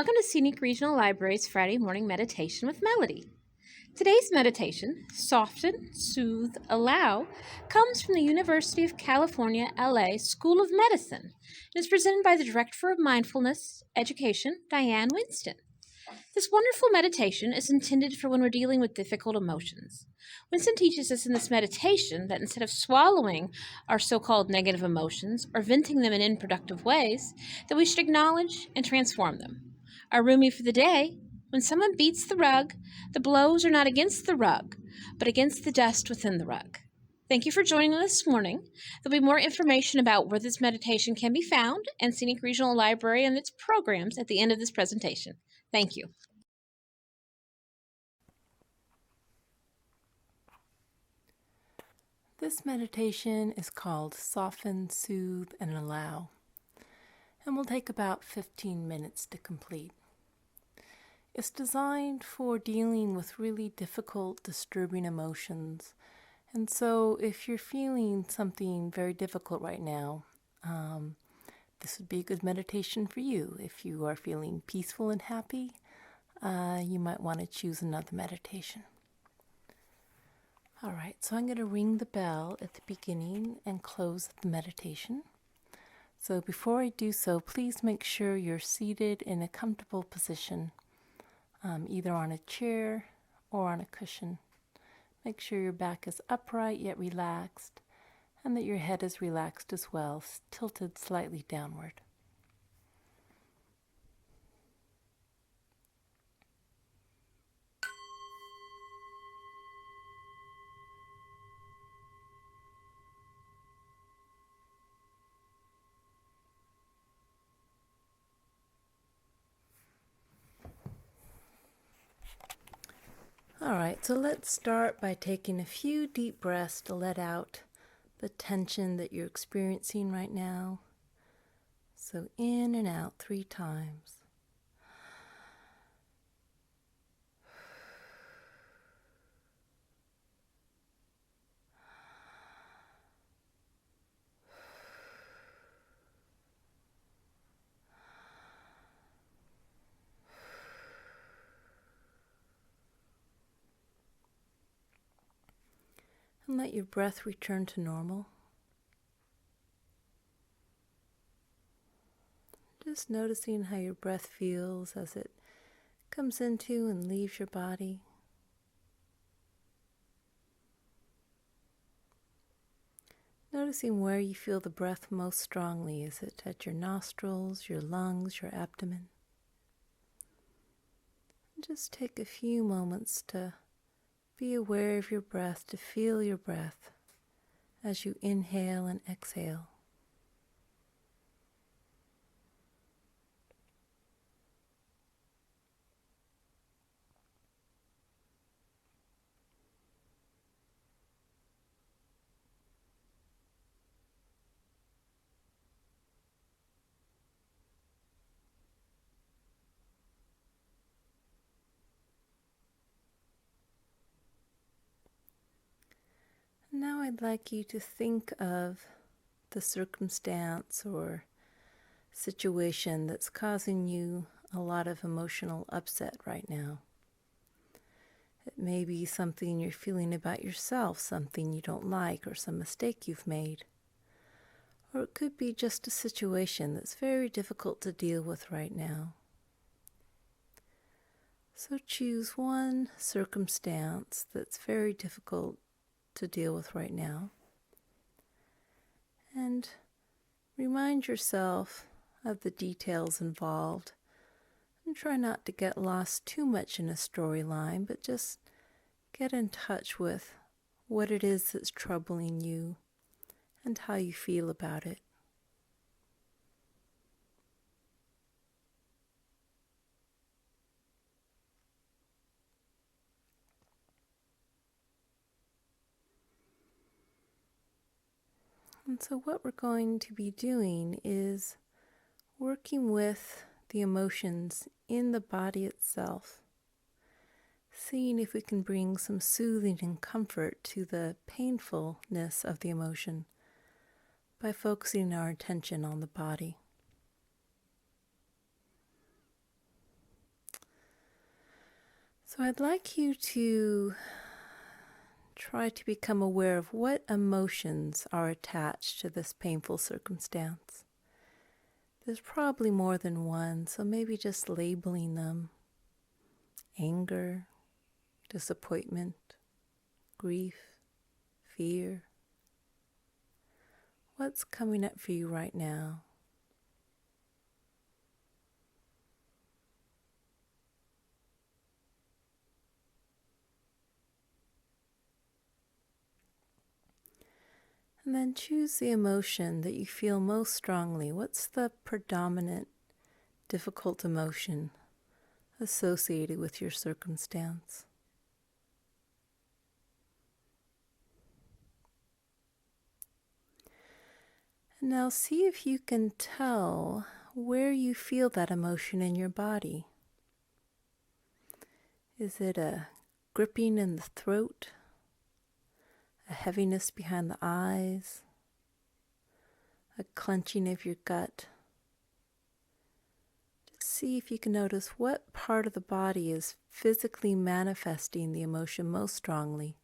Welcome to Scenic Regional Library's Friday morning meditation with Melody. Today's meditation, Soften, Soothe, Allow, comes from the University of California, LA School of Medicine and is presented by the Director of Mindfulness Education, Diane Winston. This wonderful meditation is intended for when we're dealing with difficult emotions. Winston teaches us in this meditation that instead of swallowing our so-called negative emotions or venting them in unproductive ways, that we should acknowledge and transform them. Our roomie for the day: when someone beats the rug, the blows are not against the rug, but against the dust within the rug. Thank you for joining us this morning. There'll be more information about where this meditation can be found and Scenic Regional Library and its programs at the end of this presentation. Thank you. This meditation is called Soften, Soothe, and Allow, and will take about 15 minutes to complete. It's designed for dealing with really difficult, disturbing emotions, and so if you're feeling something very difficult right now, this would be a good meditation for you. If you are feeling peaceful and happy, you might want to choose another meditation. All right, so I'm going to ring the bell at the beginning and close the meditation. So before I do so, please make sure you're seated in a comfortable position, either on a chair or on a cushion. Make sure your back is upright yet relaxed, and that your head is relaxed as well, tilted slightly downward. All right, so let's start by taking a few deep breaths to let out the tension that you're experiencing right now. So in and out 3 times. And let your breath return to normal. Just noticing how your breath feels as it comes into and leaves your body. Noticing where you feel the breath most strongly. Is it at your nostrils, your lungs, your abdomen? And just take a few moments to be aware of your breath, to feel your breath as you inhale and exhale. Now I'd like you to think of the circumstance or situation that's causing you a lot of emotional upset right now. It may be something you're feeling about yourself, something you don't like, or some mistake you've made. Or it could be just a situation that's very difficult to deal with right now. So choose one circumstance that's very difficult to deal with right now, and remind yourself of the details involved, and try not to get lost too much in a storyline, but just get in touch with what it is that's troubling you and how you feel about it. And so what we're going to be doing is working with the emotions in the body itself, seeing if we can bring some soothing and comfort to the painfulness of the emotion by focusing our attention on the body. So I'd like you to try to become aware of what emotions are attached to this painful circumstance. There's probably more than one, so maybe just labeling them: anger, disappointment, grief, fear. What's coming up for you right now? And then choose the emotion that you feel most strongly. What's the predominant difficult emotion associated with your circumstance? And now see if you can tell where you feel that emotion in your body. Is it a gripping in the throat? A heaviness behind the eyes? A clenching of your gut? Just see if you can notice what part of the body is physically manifesting the emotion most strongly.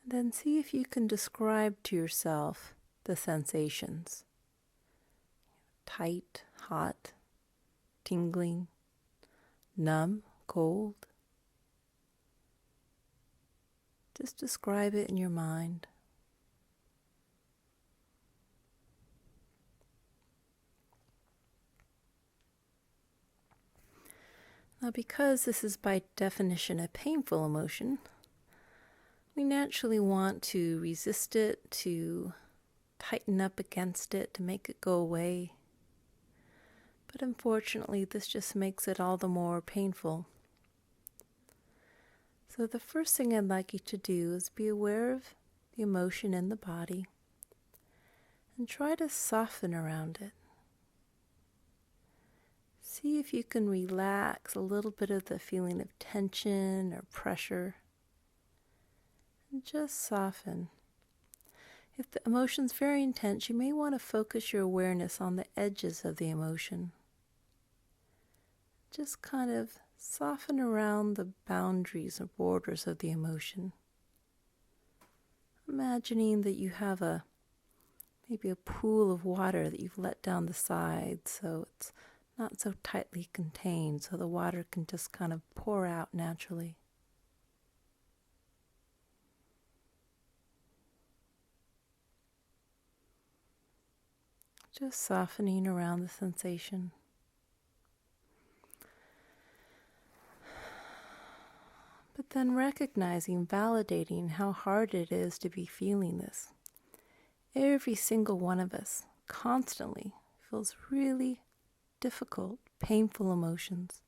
And then see if you can describe to yourself the sensations. Tight, hot, tingling, numb, cold. Just describe it in your mind. Now, because this is by definition a painful emotion, we naturally want to resist it, to tighten up against it, to make it go away. But unfortunately, this just makes it all the more painful. So the first thing I'd like you to do is be aware of the emotion in the body and try to soften around it. See if you can relax a little bit of the feeling of tension or pressure and just soften. If the emotion's very intense, you may want to focus your awareness on the edges of the emotion. Just kind of soften around the boundaries or borders of the emotion. Imagining that you have maybe a pool of water that you've let down the sides, so it's not so tightly contained, so the water can just kind of pour out naturally. Just softening around the sensation. But then recognizing, validating how hard it is to be feeling this. Every single one of us constantly feels really difficult, painful emotions.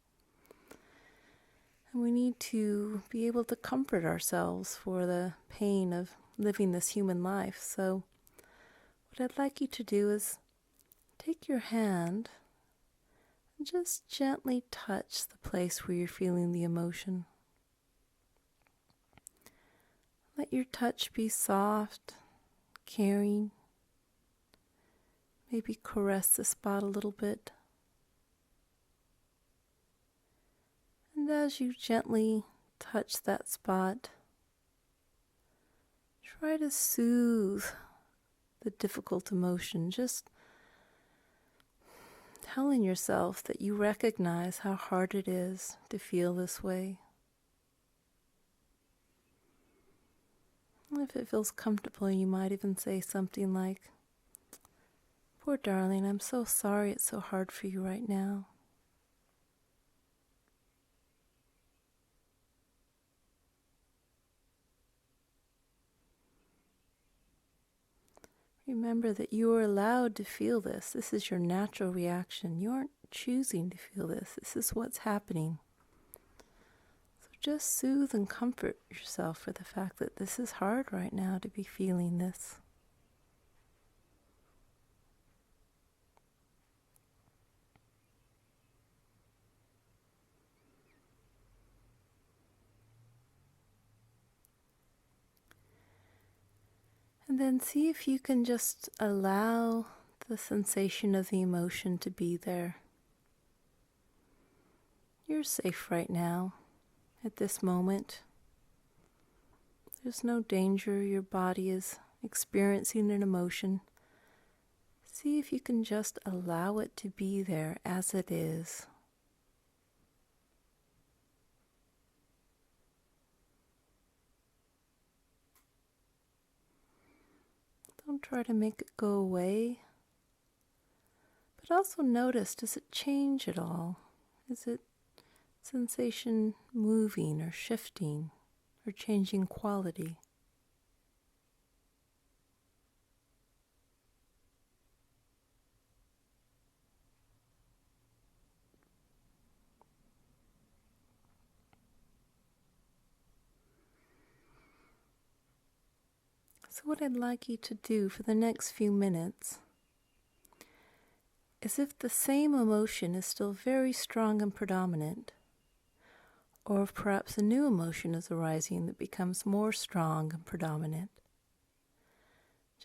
And we need to be able to comfort ourselves for the pain of living this human life. So what I'd like you to do is take your hand and just gently touch the place where you're feeling the emotion. Let your touch be soft, caring. Maybe caress the spot a little bit. And as you gently touch that spot, try to soothe the difficult emotion. Just telling yourself that you recognize how hard it is to feel this way. If it feels comfortable, you might even say something like, "Poor darling, I'm so sorry it's so hard for you right now." Remember that you are allowed to feel this. This is your natural reaction. You aren't choosing to feel this. This is what's happening. So just soothe and comfort yourself for the fact that this is hard right now to be feeling this. And then see if you can just allow the sensation of the emotion to be there. You're safe right now, at this moment. There's no danger your body is experiencing an emotion. See if you can just allow it to be there as it is. Don't try to make it go away, but also notice, does it change at all? Is it sensation moving or shifting or changing quality? So what I'd like you to do for the next few minutes is, if the same emotion is still very strong and predominant, or if perhaps a new emotion is arising that becomes more strong and predominant,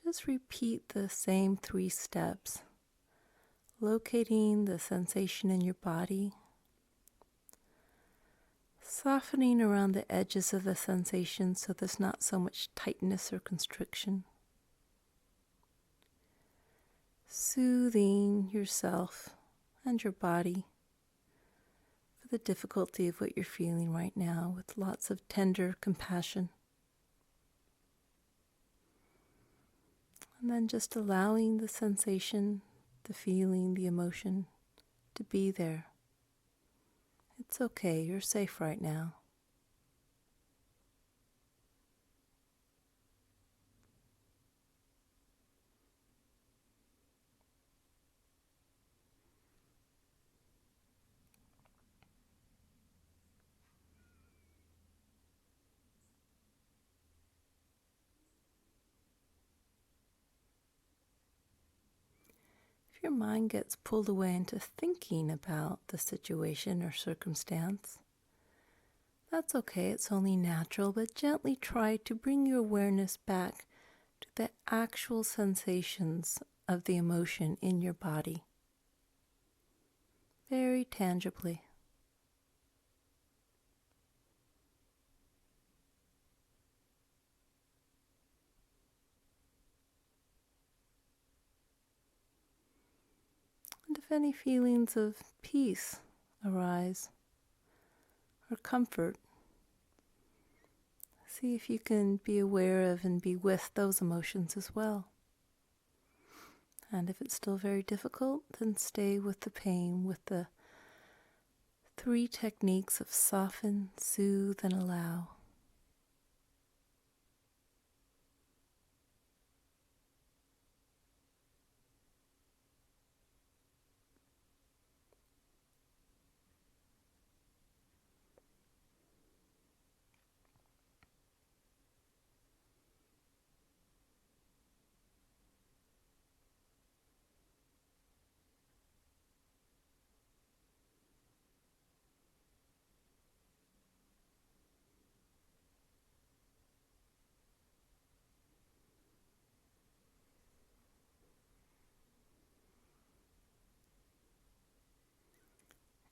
just repeat the same 3 steps, locating the sensation in your body, softening around the edges of the sensation so there's not so much tightness or constriction, soothing yourself and your body for the difficulty of what you're feeling right now with lots of tender compassion. And then just allowing the sensation, the feeling, the emotion to be there. It's okay, you're safe right now. If your mind gets pulled away into thinking about the situation or circumstance, that's okay, it's only natural, but gently try to bring your awareness back to the actual sensations of the emotion in your body, very tangibly. And if any feelings of peace arise, or comfort, see if you can be aware of and be with those emotions as well. And if it's still very difficult, then stay with the pain, with the 3 techniques of soften, soothe, and allow.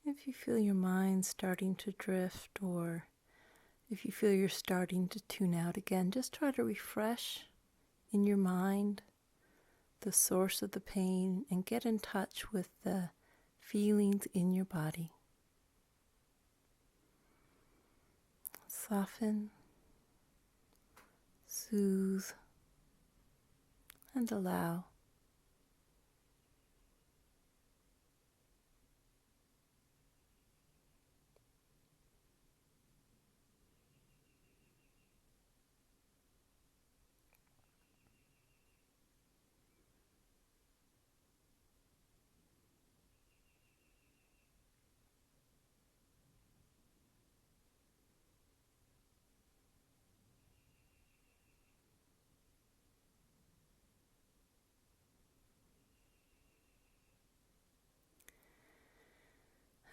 If you feel your mind starting to drift, or if you feel you're starting to tune out again, just try to refresh in your mind the source of the pain and get in touch with the feelings in your body. Soften, soothe, and allow.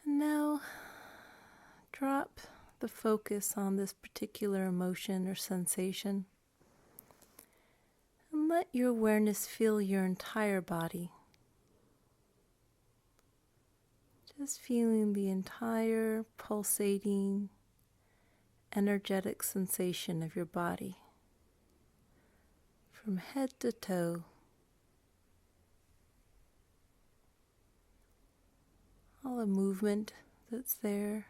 And now drop the focus on this particular emotion or sensation and let your awareness fill your entire body. Just feeling the entire pulsating, energetic sensation of your body, from head to toe. All the movement that's there,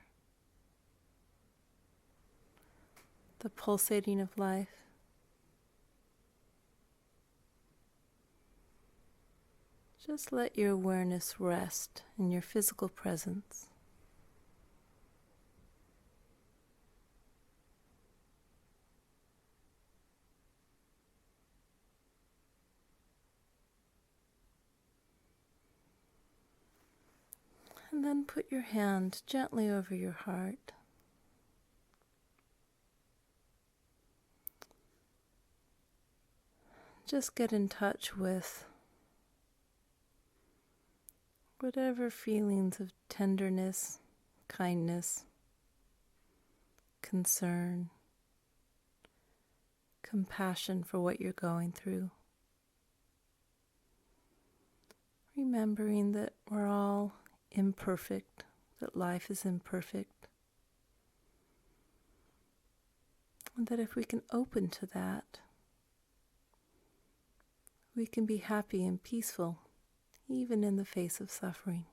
the pulsating of life. Just let your awareness rest in your physical presence. And then put your hand gently over your heart. Just get in touch with whatever feelings of tenderness, kindness, concern, compassion for what you're going through. Remembering that we're all imperfect, that life is imperfect, and that if we can open to that, we can be happy and peaceful, even in the face of suffering.